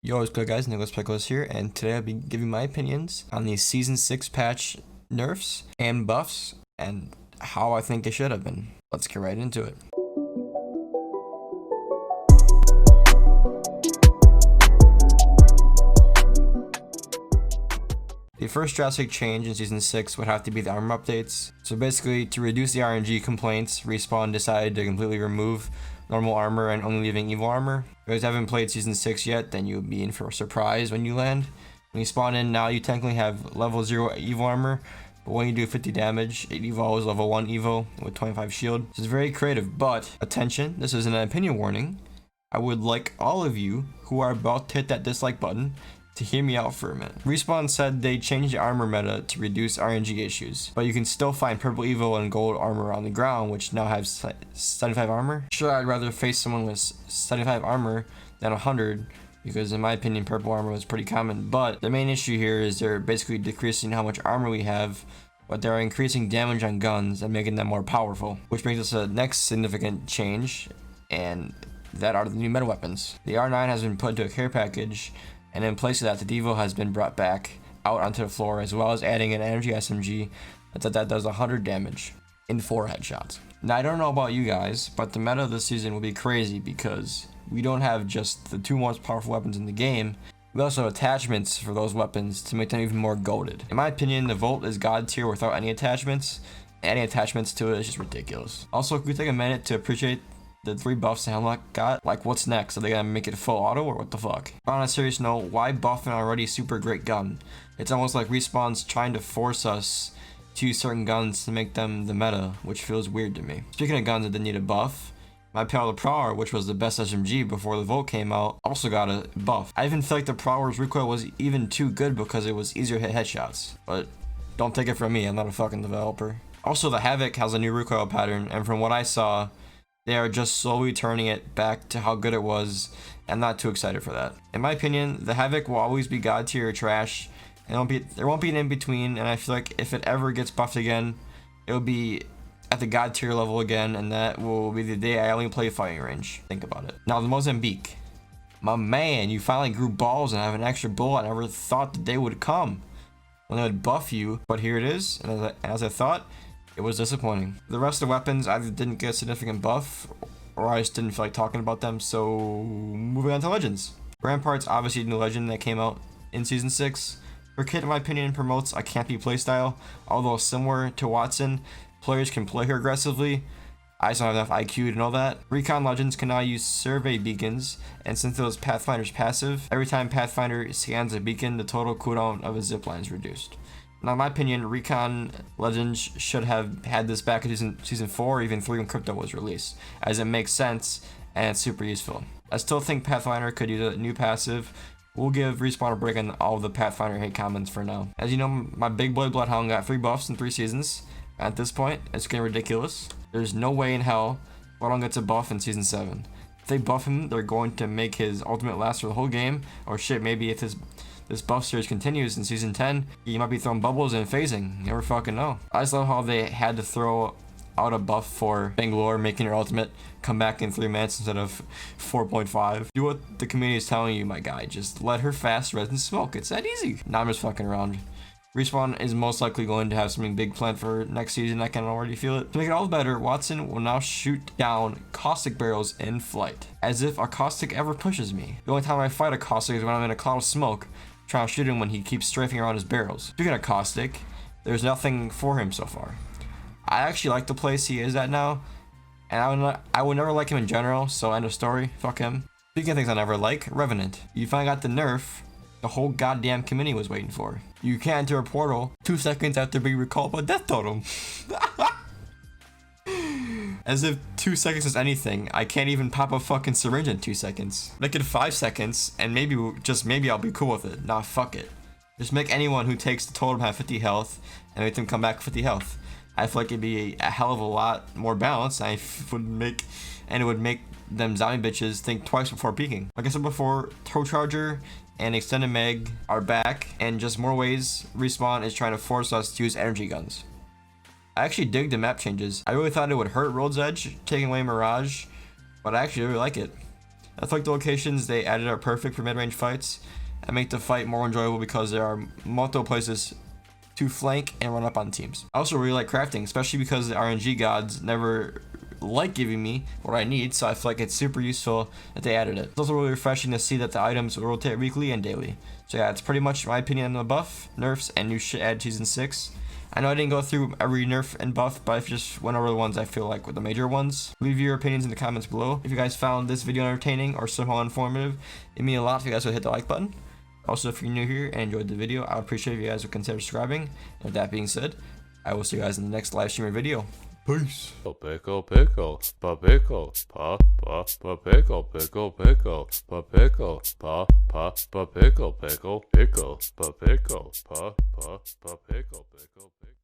Yo, what's good guys, Nicholas Pickles here, and today I'll be giving my opinions on the Season 6 patch nerfs and buffs, and how I think it should have been. Let's get right into it. The first drastic change in Season 6 would have to be the armor updates. So basically, to reduce the RNG complaints, Respawn decided to completely remove normal armor and only leaving evil armor. If you guys haven't played Season 6 yet, then you'll be in for a surprise when you land. When you spawn in now, you technically have level 0 evil armor, but when you do 50 damage, it evolves level 1 evo with 25 shield. This is very creative, but attention, this is an opinion warning. I would like all of you who are about to hit that dislike button to hear me out for a minute. Respawn said they changed the armor meta to reduce RNG issues, but you can still find purple evil and gold armor on the ground, which now has 75 armor. Sure, I'd rather face someone with 75 armor than 100, because in my opinion, purple armor was pretty common, but the main issue here is they're basically decreasing how much armor we have, but they're increasing damage on guns and making them more powerful, which brings us to the next significant change, and that are the new meta weapons. The R9 has been put into a care package, and in place of that, the Devo has been brought back out onto the floor, as well as adding an energy SMG that does 100 damage in 4 headshots. Now, I don't know about you guys, but the meta of this season will be crazy because we don't have just the 2 most powerful weapons in the game, we also have attachments for those weapons to make them even more goated. In my opinion, the Volt is god tier without any attachments. Adding attachments to it is just ridiculous. Also, can we take a minute to appreciate the 3 buffs Hemlock got? Like, what's next? Are they gonna make it full auto or what the fuck? On a serious note, why buff an already super great gun? It's almost like Respawn's trying to force us to use certain guns to make them the meta, which feels weird to me. Speaking of guns that didn't need a buff, my Prowler Prowler, which was the best SMG before the Volt came out, also got a buff. I even feel like the Prowler's recoil was even too good because it was easier to hit headshots. But don't take it from me, I'm not a fucking developer. Also, the Havoc has a new recoil pattern, and from what I saw, they are just slowly turning it back to how good it was. I'm not too excited for that. In my opinion, the Havoc will always be god tier or trash. There won't be an in-between, and I feel like if it ever gets buffed again, it'll be at the god tier level again, and that will be the day I only play fighting range. Think about it. Now, the Mozambique. My man, you finally grew balls and have an extra bullet. I never thought the day would come when they would buff you, but here it is, and as I thought, it was disappointing. The rest of the weapons either didn't get a significant buff, or I just didn't feel like talking about them, so moving on to Legends. Rampart's obviously a new legend that came out in Season 6. Her kit, in my opinion, promotes a campy playstyle, although similar to Watson, players can play her aggressively. I just don't have enough IQ to know that. Recon Legends can now use survey beacons, and since it was Pathfinder's passive, every time Pathfinder scans a beacon, the total cooldown of a zipline is reduced. Now, in my opinion, Recon Legends should have had this back in season 4 or even 3 when Crypto was released, as it makes sense and it's super useful. I still think Pathfinder could use a new passive. We'll give Respawn a break on all of the Pathfinder hate comments for now. As you know, my big boy Bloodhound got 3 buffs in 3 seasons. At this point, it's getting ridiculous. There's no way in hell Bloodhound gets a buff in Season 7. If they buff him, they're going to make his ultimate last for the whole game, or shit, maybe if this buff series continues in Season 10, he might be throwing bubbles and phasing. You never fucking know. I just love how they had to throw out a buff for Bangalore, making your ultimate come back in 3 minutes instead of 4.5. Do what the community is telling you, my guy. Just let her fast res and smoke. It's that easy. Now I'm just fucking around. Respawn is most likely going to have something big planned for next season. I can already feel it. To make it all better, Watson will now shoot down caustic barrels in flight, as if a caustic ever pushes me. The only time I fight a caustic is when I'm in a cloud of smoke, trying to shoot him when he keeps strafing around his barrels. Speaking of caustic, there's nothing for him so far. I actually like the place he is at now, and I would never like him in general, so end of story, fuck him. Speaking of things I never like, Revenant. You finally got the nerf the whole goddamn community was waiting for. You can't enter a portal 2 seconds after being recalled by Death Totem. As if 2 seconds is anything. I can't even pop a fucking syringe in 2 seconds. Make it 5 seconds, and maybe I'll be cool with it. Nah, fuck it. Just make anyone who takes the totem have 50 health, and make them come back with 50 health. I feel like it'd be a hell of a lot more balanced. It would make them zombie bitches think twice before peeking. Like I said before, Turbocharger and Extended Mag are back, and just more ways Respawn is trying to force us to use energy guns. I actually dig the map changes. I really thought it would hurt World's Edge, taking away Mirage, but I actually really like it. I feel like the locations they added are perfect for mid-range fights and make the fight more enjoyable because there are multiple places to flank and run up on teams. I also really like crafting, especially because the RNG gods never like giving me what I need, so I feel like it's super useful that they added it. It's also really refreshing to see that the items will rotate weekly and daily. So yeah, it's pretty much my opinion on the buff, nerfs, and new shit added Season 6. I know I didn't go through every nerf and buff, but I just went over the ones I feel like were the major ones. Leave your opinions in the comments below. If you guys found this video entertaining or somehow informative, it'd mean a lot if you guys would hit the like button. Also, if you're new here and enjoyed the video, I would appreciate if you guys would consider subscribing. And with that being said, I will see you guys in the next live stream or video. Peace. Pickle, pickle, pickle, pickle, pickle, pickle, pickle, pickle, pickle, pickle, pickle, pickle, pickle.